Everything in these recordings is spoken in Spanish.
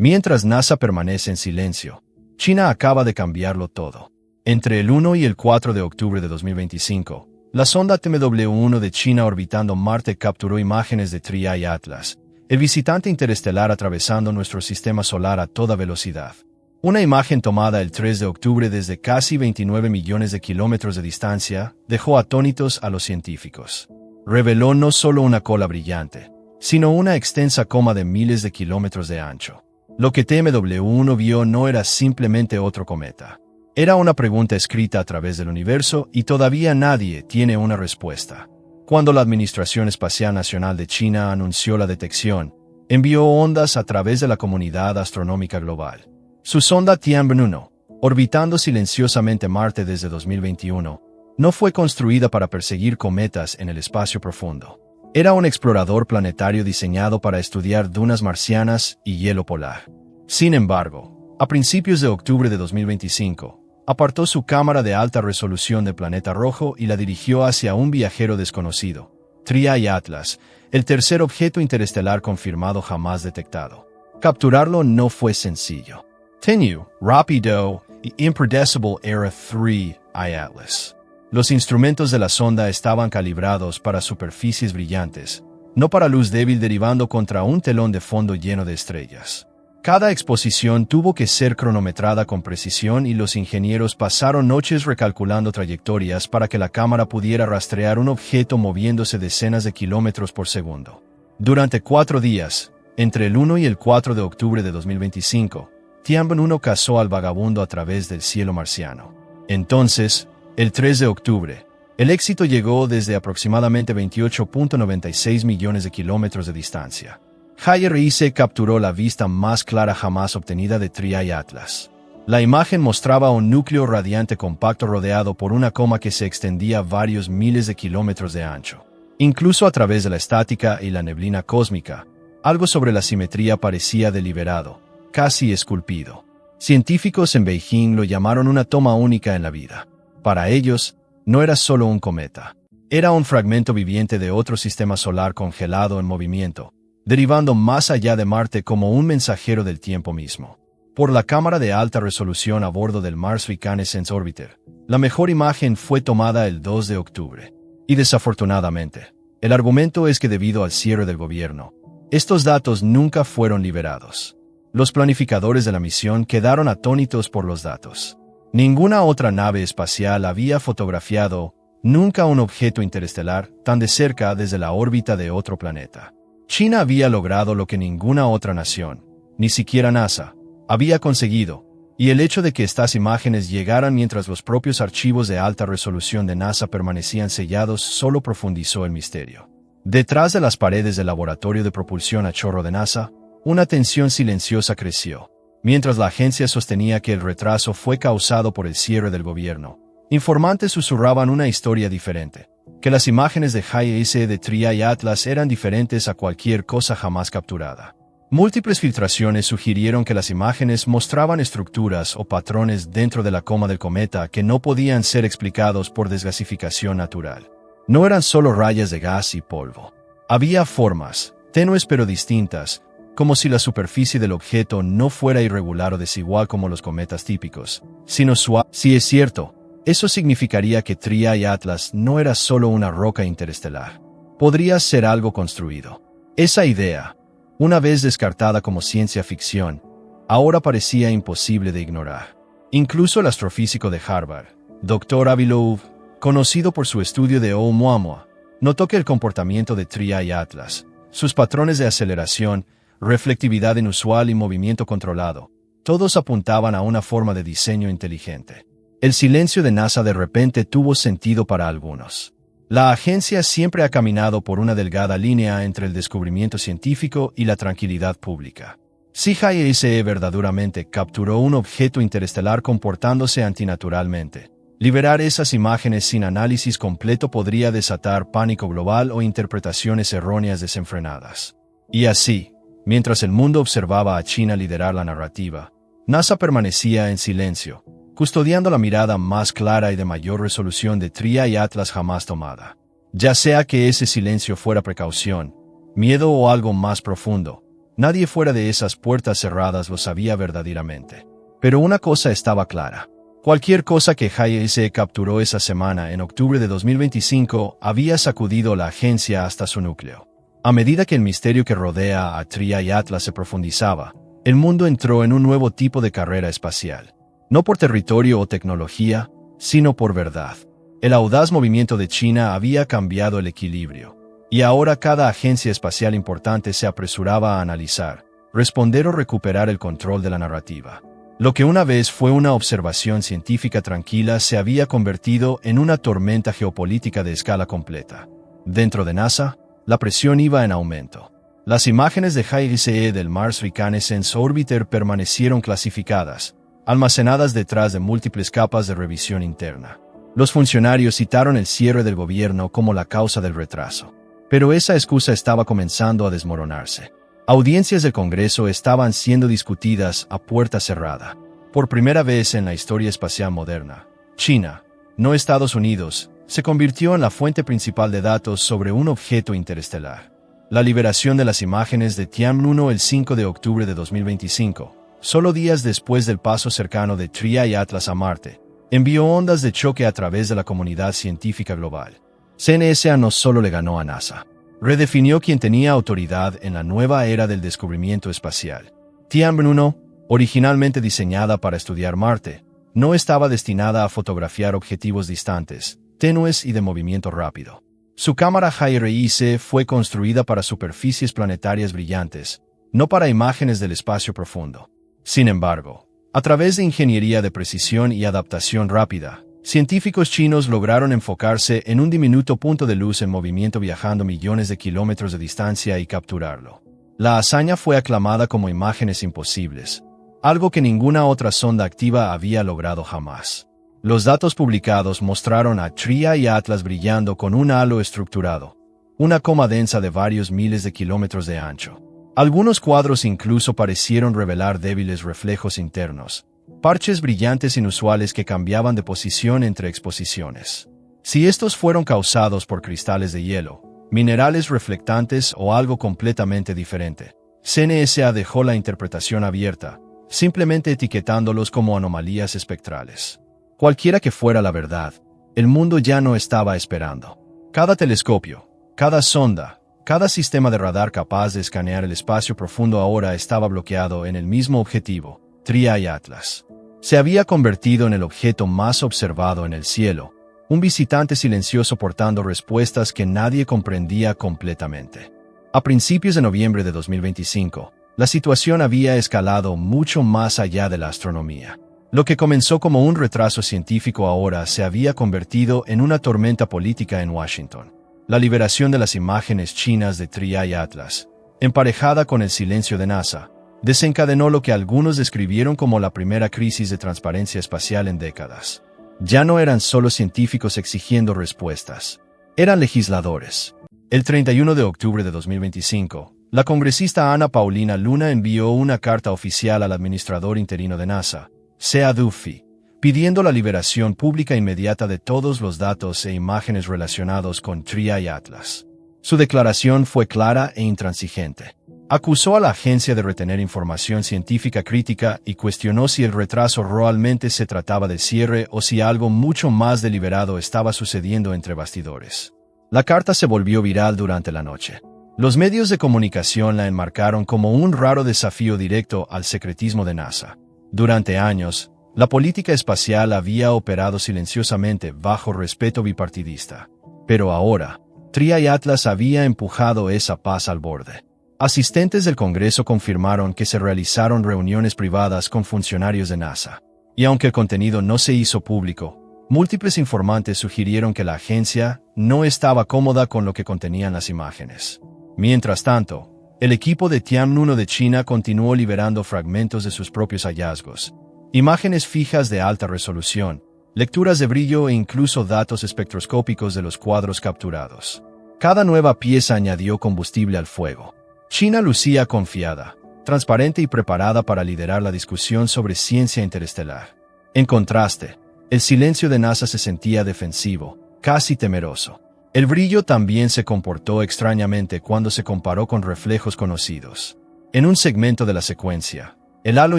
Mientras NASA permanece en silencio, China acaba de cambiarlo todo. Entre el 1 y el 4 de octubre de 2025, la sonda TMW-1 de China orbitando Marte capturó imágenes de Trial y Atlas, el visitante interestelar atravesando nuestro sistema solar a toda velocidad. Una imagen tomada el 3 de octubre desde casi 29 millones de kilómetros de distancia dejó atónitos a los científicos. Reveló no solo una cola brillante, sino una extensa coma de miles de kilómetros de ancho. Lo que TMW-1 vio no era simplemente otro cometa. Era una pregunta escrita a través del universo y todavía nadie tiene una respuesta. Cuando la Administración Espacial Nacional de China anunció la detección, envió ondas a través de la comunidad astronómica global. Su sonda Tianwen-1, orbitando silenciosamente Marte desde 2021, no fue construida para perseguir cometas en el espacio profundo. Era un explorador planetario diseñado para estudiar dunas marcianas y hielo polar. Sin embargo, a principios de octubre de 2025, apartó su cámara de alta resolución del planeta rojo y la dirigió hacia un viajero desconocido, Trial y Atlas, el tercer objeto interestelar confirmado jamás detectado. Capturarlo no fue sencillo. Tenue, rápido y impredecible era Trial y Atlas. Los instrumentos de la sonda estaban calibrados para superficies brillantes, no para luz débil derivando contra un telón de fondo lleno de estrellas. Cada exposición tuvo que ser cronometrada con precisión y los ingenieros pasaron noches recalculando trayectorias para que la cámara pudiera rastrear un objeto moviéndose decenas de kilómetros por segundo. Durante 4 días, entre el 1 y el 4 de octubre de 2025, Tianwen-1 cazó al vagabundo a través del cielo marciano. Entonces, el 3 de octubre, el éxito llegó desde aproximadamente 28.96 millones de kilómetros de distancia. HiRIC capturó la vista más clara jamás obtenida de Trial y Atlas. La imagen mostraba un núcleo radiante compacto rodeado por una coma que se extendía varios miles de kilómetros de ancho. Incluso a través de la estática y la neblina cósmica, algo sobre la simetría parecía deliberado, casi esculpido. Científicos en Beijing lo llamaron una toma única en la vida. Para ellos, no era solo un cometa. Era un fragmento viviente de otro sistema solar congelado en movimiento, derivando más allá de Marte como un mensajero del tiempo mismo. Por la cámara de alta resolución a bordo del Mars Reconnaissance Orbiter, la mejor imagen fue tomada el 2 de octubre. Y desafortunadamente, el argumento es que debido al cierre del gobierno, estos datos nunca fueron liberados. Los planificadores de la misión quedaron atónitos por los datos. Ninguna otra nave espacial había fotografiado nunca un objeto interestelar tan de cerca desde la órbita de otro planeta. China había logrado lo que ninguna otra nación, ni siquiera NASA, había conseguido, y el hecho de que estas imágenes llegaran mientras los propios archivos de alta resolución de NASA permanecían sellados solo profundizó el misterio. Detrás de las paredes del laboratorio de propulsión a chorro de NASA, una tensión silenciosa creció. Mientras la agencia sostenía que el retraso fue causado por el cierre del gobierno, informantes susurraban una historia diferente, que las imágenes de HiRIC de Trial y Atlas eran diferentes a cualquier cosa jamás capturada. Múltiples filtraciones sugirieron que las imágenes mostraban estructuras o patrones dentro de la coma del cometa que no podían ser explicados por desgasificación natural. No eran solo rayas de gas y polvo. Había formas, tenues pero distintas, como si la superficie del objeto no fuera irregular o desigual como los cometas típicos, sino suave. Si es cierto, eso significaría que Trial y Atlas no era solo una roca interestelar. Podría ser algo construido. Esa idea, una vez descartada como ciencia ficción, ahora parecía imposible de ignorar. Incluso el astrofísico de Harvard, Dr. Avi Loeb, conocido por su estudio de Oumuamua, notó que el comportamiento de Trial y Atlas, sus patrones de aceleración, reflectividad inusual y movimiento controlado, todos apuntaban a una forma de diseño inteligente. El silencio de NASA de repente tuvo sentido para algunos. La agencia siempre ha caminado por una delgada línea entre el descubrimiento científico y la tranquilidad pública. Si HiRIC verdaderamente capturó un objeto interestelar comportándose antinaturalmente, liberar esas imágenes sin análisis completo podría desatar pánico global o interpretaciones erróneas desenfrenadas. Y así, mientras el mundo observaba a China liderar la narrativa, NASA permanecía en silencio, custodiando la mirada más clara y de mayor resolución de Trial y Atlas jamás tomada. Ya sea que ese silencio fuera precaución, miedo o algo más profundo, Nadie fuera de esas puertas cerradas lo sabía verdaderamente. Pero una cosa estaba clara. Cualquier cosa que JAIC capturó esa semana en octubre de 2025 había sacudido la agencia hasta su núcleo. A medida que el misterio que rodea a TRIA y Atlas se profundizaba, el mundo entró en un nuevo tipo de carrera espacial. No por territorio o tecnología, sino por verdad. El audaz movimiento de China había cambiado el equilibrio. Y ahora cada agencia espacial importante se apresuraba a analizar, responder o recuperar el control de la narrativa. Lo que una vez fue una observación científica tranquila se había convertido en una tormenta geopolítica de escala completa. Dentro de NASA, la presión iba en aumento. Las imágenes de JAIC del Mars Reconnaissance Orbiter permanecieron clasificadas, almacenadas detrás de múltiples capas de revisión interna. Los funcionarios citaron el cierre del gobierno como la causa del retraso. Pero esa excusa estaba comenzando a desmoronarse. Audiencias del Congreso estaban siendo discutidas a puerta cerrada. Por primera vez en la historia espacial moderna, China, no Estados Unidos, se convirtió en la fuente principal de datos sobre un objeto interestelar. La liberación de las imágenes de Tianwen-1 el 5 de octubre de 2025, solo días después del paso cercano de TRIA y Atlas a Marte, envió ondas de choque a través de la comunidad científica global. CNSA no solo le ganó a NASA, redefinió quién tenía autoridad en la nueva era del descubrimiento espacial. Tianwen-1, originalmente diseñada para estudiar Marte, no estaba destinada a fotografiar objetivos distantes, tenues y de movimiento rápido. Su cámara JAIC fue construida para superficies planetarias brillantes, no para imágenes del espacio profundo. Sin embargo, a través de ingeniería de precisión y adaptación rápida, científicos chinos lograron enfocarse en un diminuto punto de luz en movimiento viajando millones de kilómetros de distancia y capturarlo. La hazaña fue aclamada como imágenes imposibles, algo que ninguna otra sonda activa había logrado jamás. Los datos publicados mostraron a TRIA y Atlas brillando con un halo estructurado, una coma densa de varios miles de kilómetros de ancho. Algunos cuadros incluso parecieron revelar débiles reflejos internos, parches brillantes inusuales que cambiaban de posición entre exposiciones. Si estos fueron causados por cristales de hielo, minerales reflectantes o algo completamente diferente, CNSA dejó la interpretación abierta, simplemente etiquetándolos como anomalías espectrales. Cualquiera que fuera la verdad, el mundo ya no estaba esperando. Cada telescopio, cada sonda, cada sistema de radar capaz de escanear el espacio profundo ahora estaba bloqueado en el mismo objetivo, TRIA y Atlas. Se había convertido en el objeto más observado en el cielo, un visitante silencioso portando respuestas que nadie comprendía completamente. A principios de noviembre de 2025, la situación había escalado mucho más allá de la astronomía. Lo que comenzó como un retraso científico ahora se había convertido en una tormenta política en Washington. La liberación de las imágenes chinas de TRIA y Atlas, emparejada con el silencio de NASA, desencadenó lo que algunos describieron como la primera crisis de transparencia espacial en décadas. Ya no eran solo científicos exigiendo respuestas, eran legisladores. El 31 de octubre de 2025, la congresista Ana Paulina Luna envió una carta oficial al administrador interino de NASA, Sea Duffy, pidiendo la liberación pública inmediata de todos los datos e imágenes relacionados con TRIA y Atlas. Su declaración fue clara e intransigente. Acusó a la agencia de retener información científica crítica y cuestionó si el retraso realmente se trataba de cierre o si algo mucho más deliberado estaba sucediendo entre bastidores. La carta se volvió viral durante la noche. Los medios de comunicación la enmarcaron como un raro desafío directo al secretismo de NASA. Durante años, la política espacial había operado silenciosamente bajo respeto bipartidista. Pero ahora, TRIA y Atlas había empujado esa paz al borde. Asistentes del Congreso confirmaron que se realizaron reuniones privadas con funcionarios de NASA. Y aunque el contenido no se hizo público, múltiples informantes sugirieron que la agencia no estaba cómoda con lo que contenían las imágenes. Mientras tanto, el equipo de Tianwen-1 de China continuó liberando fragmentos de sus propios hallazgos, imágenes fijas de alta resolución, lecturas de brillo e incluso datos espectroscópicos de los cuadros capturados. Cada nueva pieza añadió combustible al fuego. China lucía confiada, transparente y preparada para liderar la discusión sobre ciencia interestelar. En contraste, el silencio de NASA se sentía defensivo, casi temeroso. El brillo también se comportó extrañamente cuando se comparó con reflejos conocidos. En un segmento de la secuencia, el halo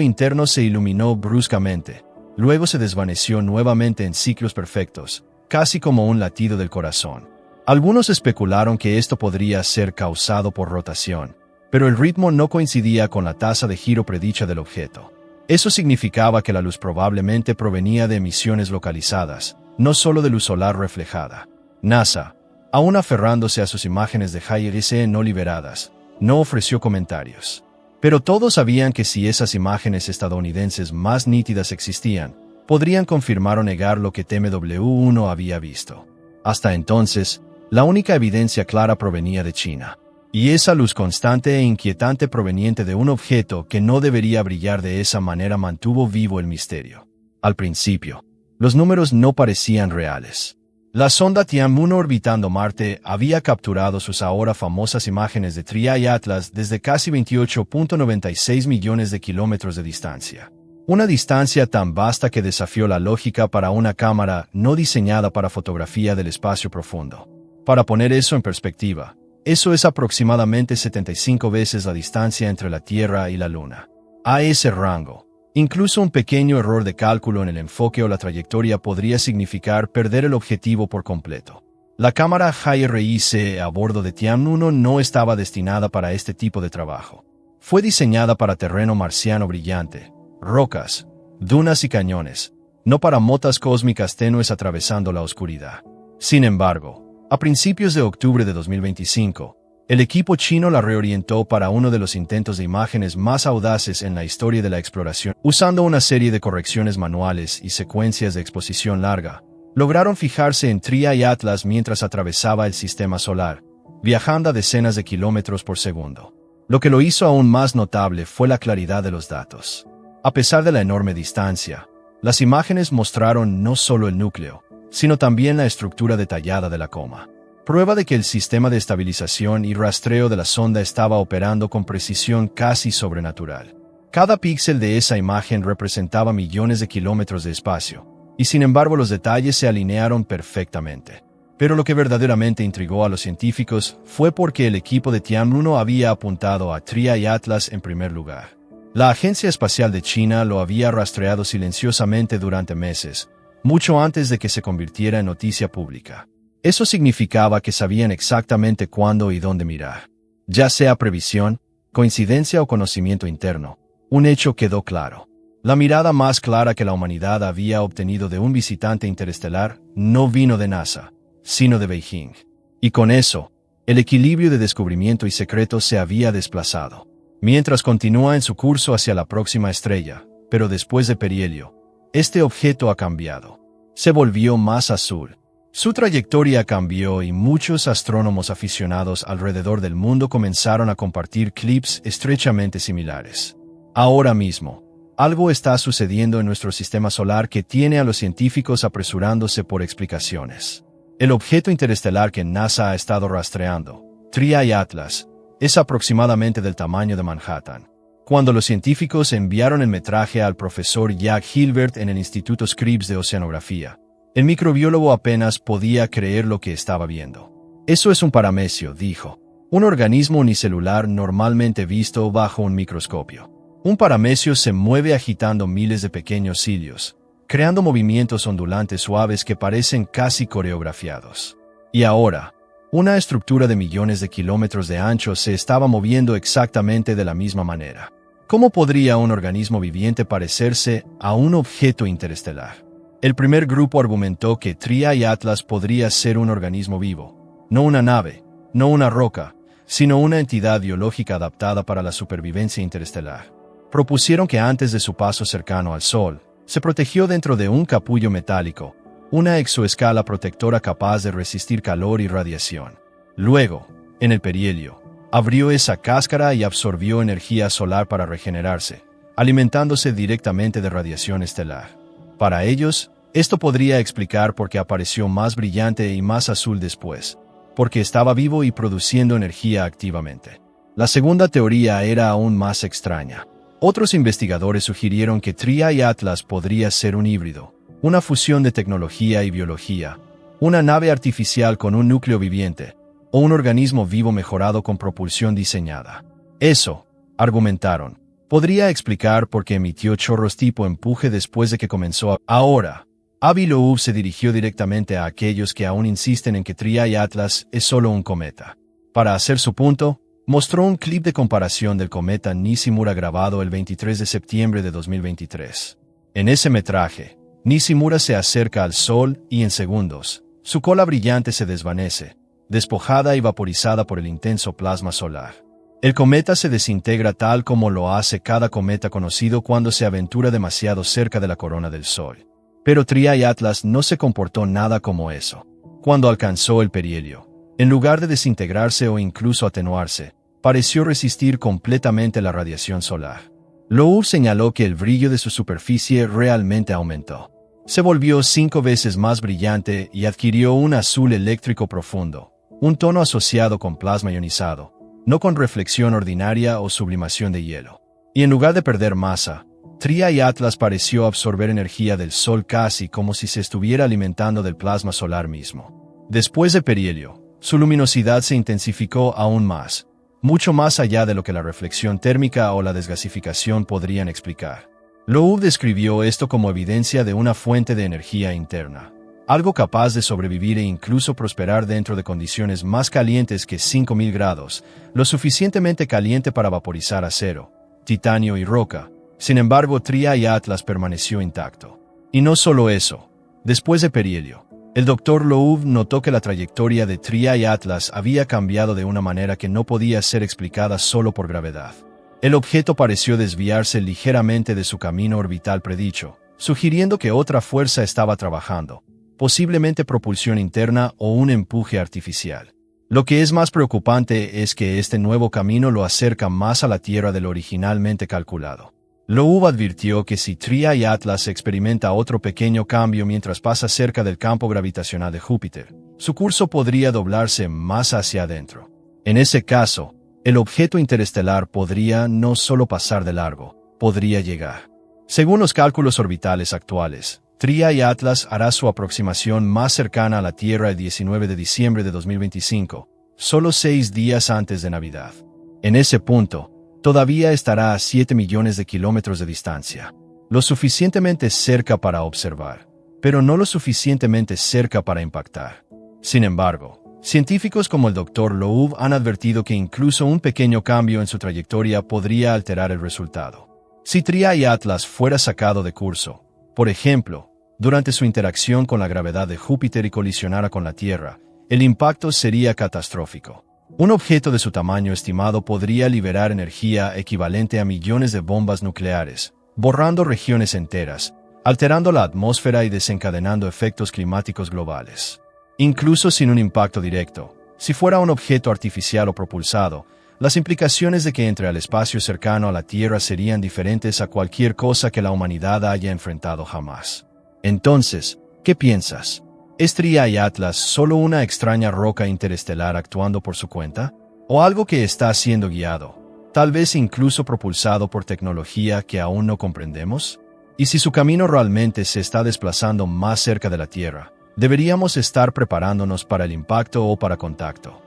interno se iluminó bruscamente, luego se desvaneció nuevamente en ciclos perfectos, casi como un latido del corazón. Algunos especularon que esto podría ser causado por rotación, pero el ritmo no coincidía con la tasa de giro predicha del objeto. Eso significaba que la luz probablemente provenía de emisiones localizadas, no solo de luz solar reflejada. NASA, aún aferrándose a sus imágenes de HiRC no liberadas, no ofreció comentarios. Pero todos sabían que si esas imágenes estadounidenses más nítidas existían, podrían confirmar o negar lo que TMW-1 había visto. Hasta entonces, la única evidencia clara provenía de China. Y esa luz constante e inquietante proveniente de un objeto que no debería brillar de esa manera mantuvo vivo el misterio. Al principio, los números no parecían reales. La sonda Tianmu-1 orbitando Marte había capturado sus ahora famosas imágenes de Trial y Atlas desde casi 28.96 millones de kilómetros de distancia. Una distancia tan vasta que desafió la lógica para una cámara no diseñada para fotografía del espacio profundo. Para poner eso en perspectiva, eso es aproximadamente 75 veces la distancia entre la Tierra y la Luna. A ese rango, incluso un pequeño error de cálculo en el enfoque o la trayectoria podría significar perder el objetivo por completo. La cámara HiRC a bordo de Tianmu-1 no estaba destinada para este tipo de trabajo. Fue diseñada para terreno marciano brillante, rocas, dunas y cañones, no para motas cósmicas tenues atravesando la oscuridad. Sin embargo, a principios de octubre de 2025, el equipo chino la reorientó para uno de los intentos de imágenes más audaces en la historia de la exploración. Usando una serie de correcciones manuales y secuencias de exposición larga, lograron fijarse en Trial y Atlas mientras atravesaba el sistema solar, viajando a decenas de kilómetros por segundo. Lo que lo hizo aún más notable fue la claridad de los datos. A pesar de la enorme distancia, las imágenes mostraron no solo el núcleo, sino también la estructura detallada de la coma. Prueba de que el sistema de estabilización y rastreo de la sonda estaba operando con precisión casi sobrenatural. Cada píxel de esa imagen representaba millones de kilómetros de espacio, y sin embargo los detalles se alinearon perfectamente. Pero lo que verdaderamente intrigó a los científicos fue porque el equipo de Tianmu-1 había apuntado a Trial y Atlas en primer lugar. La Agencia Espacial de China lo había rastreado silenciosamente durante meses, mucho antes de que se convirtiera en noticia pública. Eso significaba que sabían exactamente cuándo y dónde mirar. Ya sea previsión, coincidencia o conocimiento interno, un hecho quedó claro. La mirada más clara que la humanidad había obtenido de un visitante interestelar no vino de NASA, sino de Beijing. Y con eso, el equilibrio de descubrimiento y secreto se había desplazado. Mientras continúa en su curso hacia la próxima estrella, pero después de perihelio, este objeto ha cambiado. Se volvió más azul. Su trayectoria cambió y muchos astrónomos aficionados alrededor del mundo comenzaron a compartir clips estrechamente similares. Ahora mismo, algo está sucediendo en nuestro sistema solar que tiene a los científicos apresurándose por explicaciones. El objeto interestelar que NASA ha estado rastreando, Trial y Atlas, es aproximadamente del tamaño de Manhattan. Cuando los científicos enviaron el metraje al profesor Jack Hilbert en el Instituto Scripps de Oceanografía, el microbiólogo apenas podía creer lo que estaba viendo. Eso es un paramecio, dijo. Un organismo unicelular normalmente visto bajo un microscopio. Un paramecio se mueve agitando miles de pequeños cilios, creando movimientos ondulantes suaves que parecen casi coreografiados. Y ahora, una estructura de millones de kilómetros de ancho se estaba moviendo exactamente de la misma manera. ¿Cómo podría un organismo viviente parecerse a un objeto interestelar? El primer grupo argumentó que Trial y Atlas podría ser un organismo vivo, no una nave, no una roca, sino una entidad biológica adaptada para la supervivencia interestelar. Propusieron que antes de su paso cercano al Sol, se protegió dentro de un capullo metálico, una exoescala protectora capaz de resistir calor y radiación. Luego, en el perihelio, abrió esa cáscara y absorbió energía solar para regenerarse, alimentándose directamente de radiación estelar. Para ellos, esto podría explicar por qué apareció más brillante y más azul después, porque estaba vivo y produciendo energía activamente. La segunda teoría era aún más extraña. Otros investigadores sugirieron que Trial y Atlas podría ser un híbrido, una fusión de tecnología y biología, una nave artificial con un núcleo viviente, o un organismo vivo mejorado con propulsión diseñada. Eso, argumentaron. Podría explicar por qué emitió chorros tipo empuje después de que comenzó a... Ahora, Avi Loeb se dirigió directamente a aquellos que aún insisten en que Triae Atlas es solo un cometa. Para hacer su punto, mostró un clip de comparación del cometa Nishimura grabado el 23 de septiembre de 2023. En ese metraje, Nishimura se acerca al Sol y en segundos, su cola brillante se desvanece, despojada y vaporizada por el intenso plasma solar. El cometa se desintegra tal como lo hace cada cometa conocido cuando se aventura demasiado cerca de la corona del Sol. Pero Triae Atlas no se comportó nada como eso. Cuando alcanzó el perihelio, en lugar de desintegrarse o incluso atenuarse, pareció resistir completamente la radiación solar. Loeb señaló que el brillo de su superficie realmente aumentó. Se volvió 5 veces más brillante y adquirió un azul eléctrico profundo, un tono asociado con plasma ionizado, no con reflexión ordinaria o sublimación de hielo. Y en lugar de perder masa, Triae Atlas pareció absorber energía del Sol casi como si se estuviera alimentando del plasma solar mismo. Después de perihelio, su luminosidad se intensificó aún más, mucho más allá de lo que la reflexión térmica o la desgasificación podrían explicar. Loeb describió esto como evidencia de una fuente de energía interna, algo capaz de sobrevivir e incluso prosperar dentro de condiciones más calientes que 5000 grados, lo suficientemente caliente para vaporizar acero, titanio y roca. Sin embargo, Triae Atlas permaneció intacto. Y no solo eso. Después de perihelio, el Dr. Loeb notó que la trayectoria de Triae Atlas había cambiado de una manera que no podía ser explicada solo por gravedad. El objeto pareció desviarse ligeramente de su camino orbital predicho, sugiriendo que otra fuerza estaba trabajando, posiblemente propulsión interna o un empuje artificial. Lo que es más preocupante es que este nuevo camino lo acerca más a la Tierra de lo originalmente calculado. Loeb advirtió que si Triae Atlas experimenta otro pequeño cambio mientras pasa cerca del campo gravitacional de Júpiter, su curso podría doblarse más hacia adentro. En ese caso, el objeto interestelar podría no solo pasar de largo, podría llegar. Según los cálculos orbitales actuales, Triae Atlas hará su aproximación más cercana a la Tierra el 19 de diciembre de 2025, solo 6 días antes de Navidad. En ese punto, todavía estará a 7 millones de kilómetros de distancia, lo suficientemente cerca para observar, pero no lo suficientemente cerca para impactar. Sin embargo, científicos como el Dr. Loeb han advertido que incluso un pequeño cambio en su trayectoria podría alterar el resultado. Si Triae Atlas fuera sacado de curso, por ejemplo, durante su interacción con la gravedad de Júpiter y colisionara con la Tierra, el impacto sería catastrófico. Un objeto de su tamaño estimado podría liberar energía equivalente a millones de bombas nucleares, borrando regiones enteras, alterando la atmósfera y desencadenando efectos climáticos globales. Incluso sin un impacto directo, si fuera un objeto artificial o propulsado, las implicaciones de que entre al espacio cercano a la Tierra serían diferentes a cualquier cosa que la humanidad haya enfrentado jamás. Entonces, ¿qué piensas? ¿Es Triae Atlas solo una extraña roca interestelar actuando por su cuenta? ¿O algo que está siendo guiado, tal vez incluso propulsado por tecnología que aún no comprendemos? Y si su camino realmente se está desplazando más cerca de la Tierra, deberíamos estar preparándonos para el impacto o para contacto.